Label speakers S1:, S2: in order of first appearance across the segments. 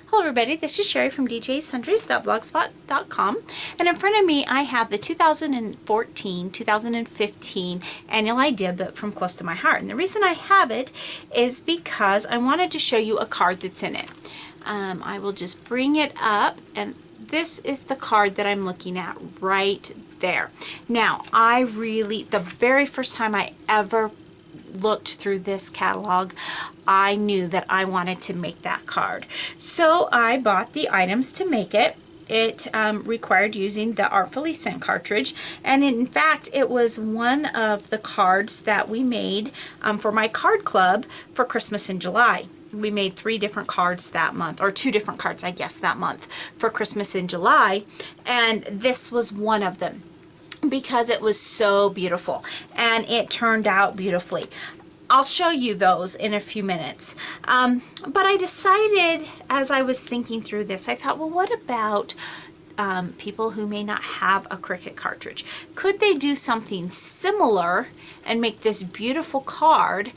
S1: Hello everybody, this is Cheri from djsundries.blogspot.com, and in front of me I have the 2014-2015 Annual Idea Book from Close to My Heart. And the reason I have it is because I wanted to show you a card that's in it. I will just bring it up, and this is the card that I'm looking at right there. Now, the very first time I ever looked through this catalog, I knew that I wanted to make that card. So I bought the items to make it. It required using the Artfully Sent cartridge, and in fact it was one of the cards that we made for my card club for Christmas in July. We made 3 different cards that month, or 2 different cards I guess that month for Christmas in July, and this was one of them, because it was so beautiful and it turned out beautifully. I'll show you those in a few minutes. But I decided, as I was thinking through this, I thought, well, what about people who may not have a Cricut cartridge? Could they do something similar and make this beautiful card?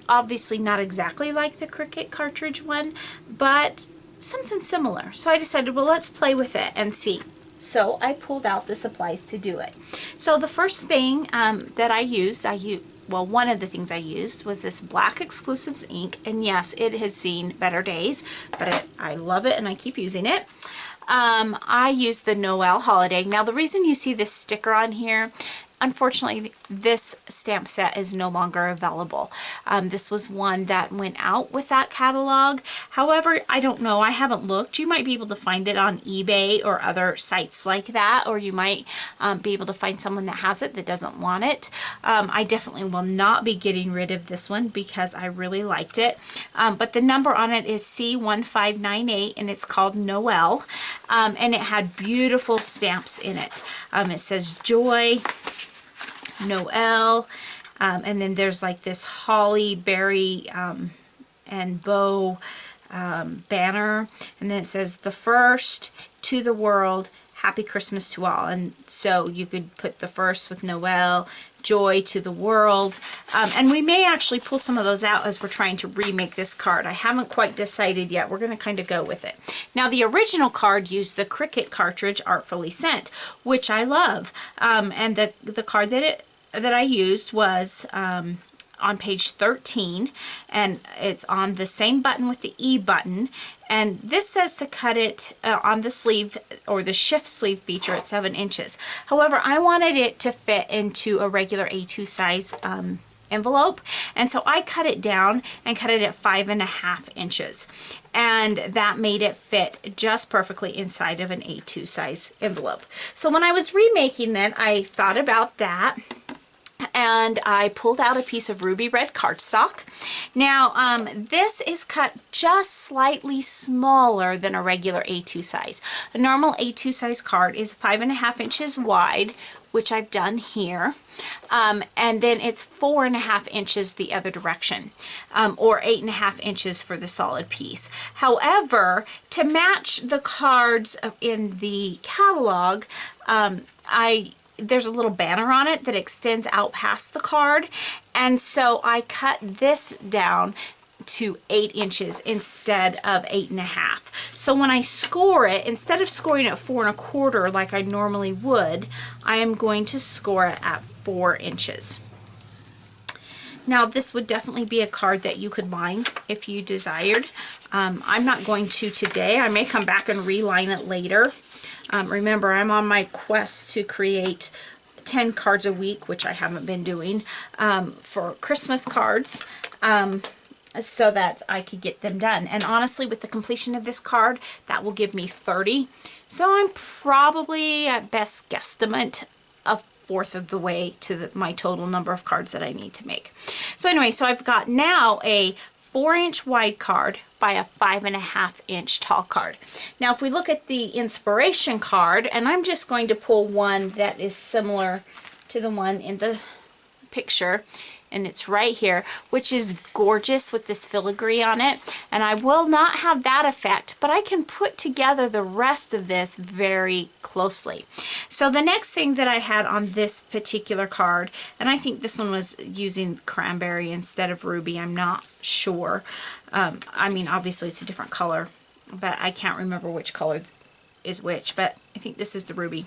S1: Obviously not exactly like the Cricut cartridge one, but something similar. So I decided, well, let's play with it and see. So I pulled out the supplies to do it. So the first thing that I used, well, one of the things I used was this Black Exclusives ink, and yes, it has seen better days, but I love it and I keep using it. I used the Noel Holiday. Now, the reason you see this sticker on here, unfortunately, this stamp set is no longer available. This was one that went out with that catalog. However, I don't know. I haven't looked. You might be able to find it on eBay or other sites like that, or you might be able to find someone that has it that doesn't want it. I definitely will not be getting rid of this one because I really liked it. But the number on it is C1598, and it's called Noel. And it had beautiful stamps in it. It says Joy, Noel, and then there's like this holly berry and bow banner, and then it says the first to the world, happy Christmas to all. And so you could put the first with Noel, joy to the world, and we may actually pull some of those out as we're trying to remake this card. I haven't quite decided yet. We're going to kind of go with it. Now, the original card used the Cricut cartridge Artfully Sent, which I love, and the card that I used was on page 13, and it's on the same button with the E button, and this says to cut it on the sleeve or the shift sleeve feature at 7 inches. However, I wanted it to fit into a regular A2 size envelope, and so I cut it down and cut it at 5.5 inches, and that made it fit just perfectly inside of an A2 size envelope. So when I was remaking that, I thought about that, and I pulled out a piece of ruby red cardstock. Now, this is cut just slightly smaller than a regular A2 size. A normal A2 size card is 5.5 inches wide, which I've done here, and then it's 4.5 inches the other direction, or 8.5 inches for the solid piece. However, to match the cards in the catalog, there's a little banner on it that extends out past the card, and so I cut this down to 8 inches instead of 8.5. So when I score it, instead of scoring at 4.25 like I normally would, I am going to score it at 4 inches. Now, this would definitely be a card that you could line if you desired. I'm not going to today. I may come back and reline it later. Remember, I'm on my quest to create 10 cards a week, which I haven't been doing, for Christmas cards, so that I could get them done. And honestly, with the completion of this card, that will give me 30. So I'm probably, at best guesstimate, a fourth of the way to my total number of cards that I need to make. So anyway, so I've got now a 4-inch wide card by a 5.5 inch tall card. Now, if we look at the inspiration card, and I'm just going to pull one that is similar to the one in the picture. and it's right here, which is gorgeous with this filigree on it. And I will not have that effect, but I can put together the rest of this very closely. So the next thing that I had on this particular card, and I think this one was using cranberry instead of ruby, I'm not sure. I mean, obviously it's a different color, but I can't remember which color is which, but I think this is the ruby.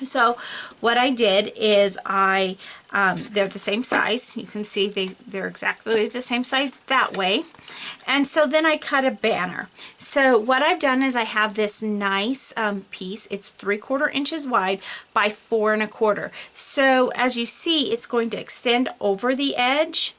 S1: So what I did is they're the same size. You can see they're exactly the same size that way. And so then I cut a banner. So what I've done is I have this nice piece. It's 3/4 inches wide by 4 1/4. So as you see, it's going to extend over the edge.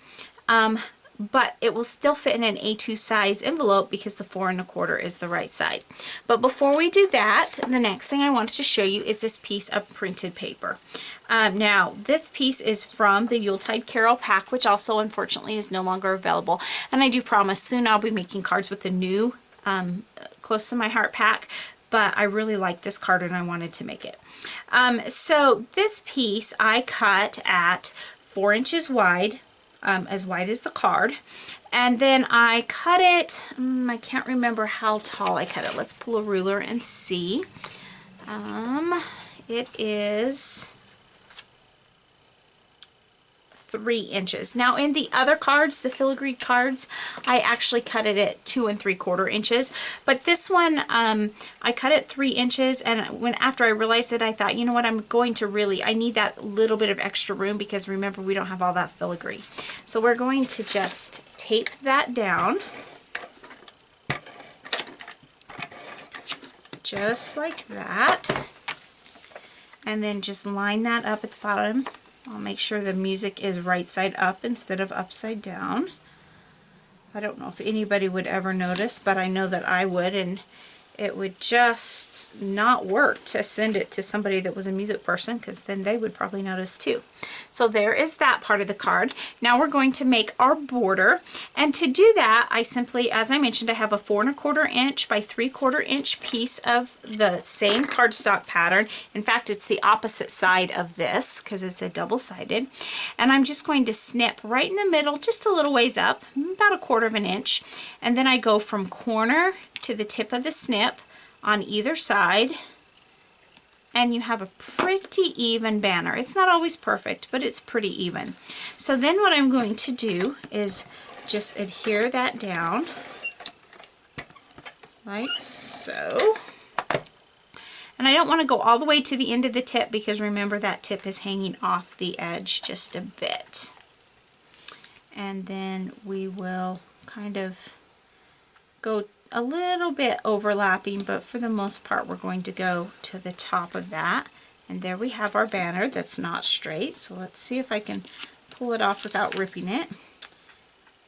S1: But it will still fit in an A2 size envelope because the 4 1/4 is the right side. But before we do that, the next thing I wanted to show you is this piece of printed paper. Now, this piece is from the Yuletide Carol pack, which also unfortunately is no longer available. And I do promise soon I'll be making cards with the new Close to My Heart pack. But I really like this card and I wanted to make it. So this piece I cut at 4 inches wide. As wide as the card, and then I cut it, I can't remember how tall I cut it. Let's pull a ruler and see. It is 3 inches. Now in the other cards, the filigree cards, I actually cut it at 2 3/4 inches, but this one I cut it 3 inches, and after I realized it, I thought, you know what, I need that little bit of extra room because remember, we don't have all that filigree. So we're going to just tape that down just like that, and then just line that up at the bottom. I'll make sure the music is right side up instead of upside down. I don't know if anybody would ever notice, but I know that I would, and it would just not work to send it to somebody that was a music person, because then they would probably notice too. So there is that part of the card. Now we're going to make our border, and to do that I simply, as I mentioned, I have a 4 1/4 inch by 3/4 inch piece of the same cardstock pattern. In fact, it's the opposite side of this because it's a double-sided, and I'm just going to snip right in the middle, just a little ways up, about 1/4 inch, and then I go from corner to the tip of the snip on either side, and you have a pretty even banner. It's not always perfect, but it's pretty even. So then what I'm going to do is just adhere that down like so. And I don't want to go all the way to the end of the tip because remember, that tip is hanging off the edge just a bit. And then we will kind of go a little bit overlapping, but for the most part we're going to go to the top of that, and there we have our banner that's not straight. So let's see if I can pull it off without ripping it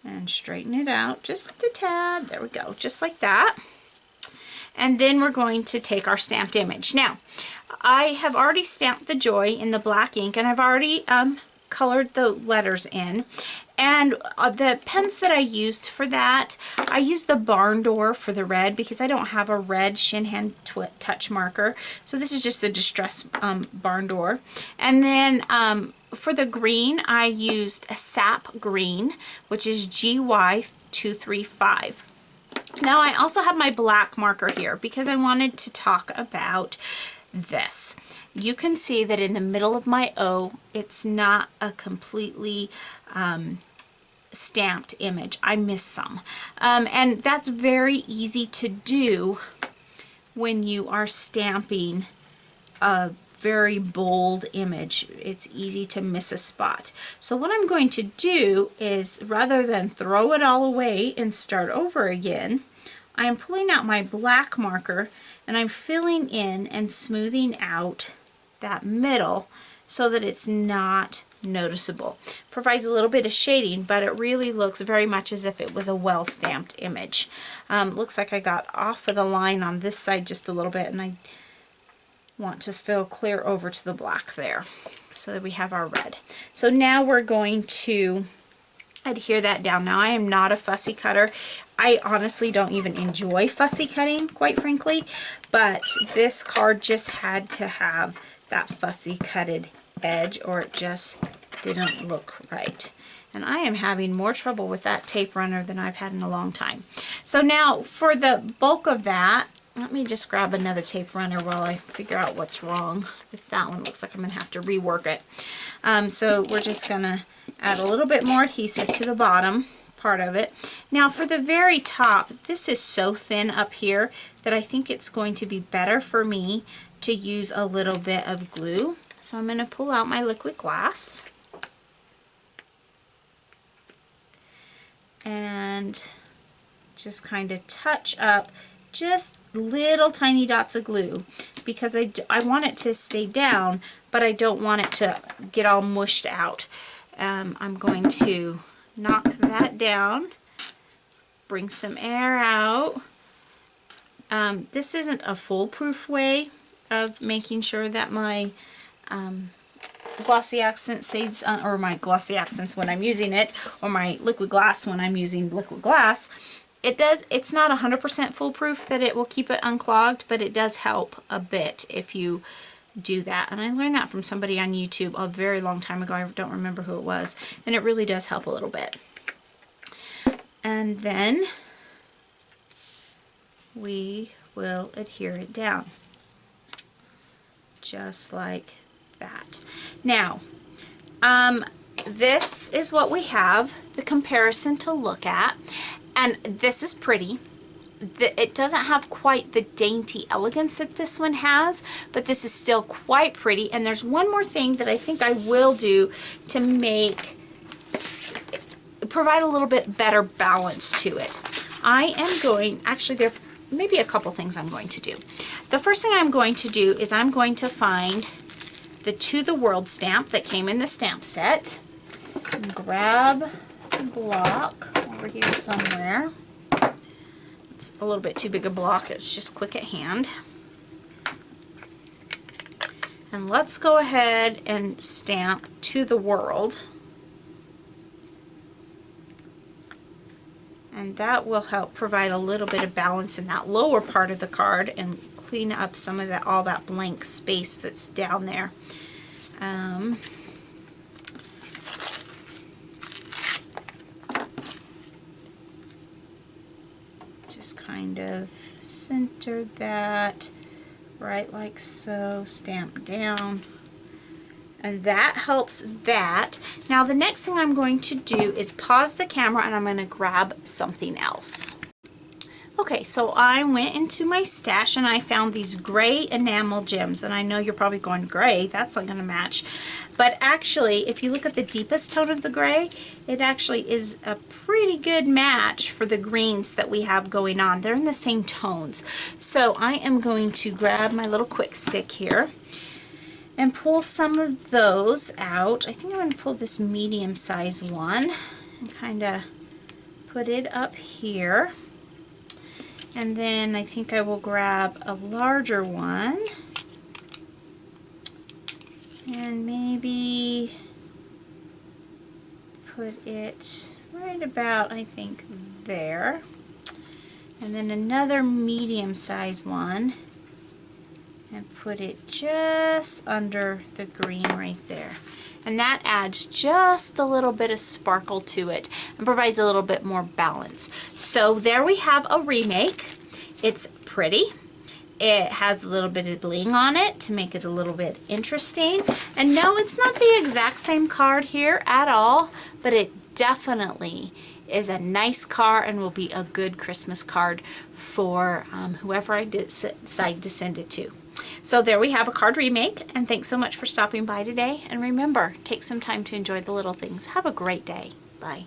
S1: and straighten it out just a tad. There we go, just like that. And then we're going to take our stamped image. Now I have already stamped the joy in the black ink, and I've already colored the letters in. And the pens that I used for that, I used the Barn Door for the red because I don't have a red Shin Hand Touch marker. So this is just the Distress Barn Door. And then for the green, I used a Sap Green, which is GY235. Now I also have my black marker here because I wanted to talk about this. You can see that in the middle of my O, it's not a completely stamped image. I missed some. And that's very easy to do when you are stamping a very bold image. It's easy to miss a spot. So what I'm going to do is, rather than throw it all away and start over again, I am pulling out my black marker and I'm filling in and smoothing out that middle so that it's not noticeable. Provides a little bit of shading, but it really looks very much as if it was a well stamped image. Looks like I got off of the line on this side just a little bit, and I want to fill clear over to the black there so that we have our red. So now we're going to adhere that down. Now I am not a fussy cutter. I honestly don't even enjoy fussy cutting, quite frankly, but this card just had to have that fussy cutted edge or it just didn't look right. And I am having more trouble with that tape runner than I've had in a long time. So now for the bulk of that, let me just grab another tape runner while I figure out what's wrong with that one. Looks like I'm gonna have to rework it. So we're just gonna add a little bit more adhesive to the bottom part of it. Now for the very top, this is so thin up here that I think it's going to be better for me to use a little bit of glue. So I'm gonna pull out my liquid glass and just kind of touch up just little tiny dots of glue because I want it to stay down, but I don't want it to get all mushed out. I'm going to knock that down, bring some air out. This isn't a foolproof way of making sure that my glossy accent stays, or my glossy accents when I'm using it, or my liquid glass when I'm using liquid glass. It's not 100% foolproof that it will keep it unclogged, but it does help a bit if you do that. And I learned that from somebody on YouTube a very long time ago. I don't remember who it was, and it really does help a little bit. And then we will adhere it down just like that. Now this is what we have, the comparison to look at, and this is pretty. It doesn't have quite the dainty elegance that this one has, but this is still quite pretty. And there's one more thing that I think I will do to provide a little bit better balance to it. I am going, actually there may be a couple things I'm going to do. The first thing I'm going to do is I'm going to find the To the World stamp that came in the stamp set. And grab the block over here somewhere. It's a little bit too big a block, it's just quick at hand. And let's go ahead and stamp To the World. And that will help provide a little bit of balance in that lower part of the card and clean up some of that, all that blank space that's down there. Just kind of center that right like so, stamp down. And that helps that. Now the next thing I'm going to do is pause the camera and I'm going to grab something else. Okay, so I went into my stash and I found these gray Enamel Jims, and I know you're probably going, gray, that's not going to match. But actually, if you look at the deepest tone of the gray, it actually is a pretty good match for the greens that we have going on. They're in the same tones. So I am going to grab my little quick stick here and pull some of those out. I think I'm going to pull this medium size one and kind of put it up here. And then I think I will grab a larger one and maybe put it right about, I think, there. And then another medium size one and put it just under the green right there. And that adds just a little bit of sparkle to it and provides a little bit more balance. So there we have a Remake. It's pretty. It has a little bit of bling on it to make it a little bit interesting. And no, it's not the exact same card here at all, but it definitely is a nice card and will be a good Christmas card for whoever I decide to send it to. So there we have a card remake, and thanks so much for stopping by today. And remember, take some time to enjoy the little things. Have a great day. Bye.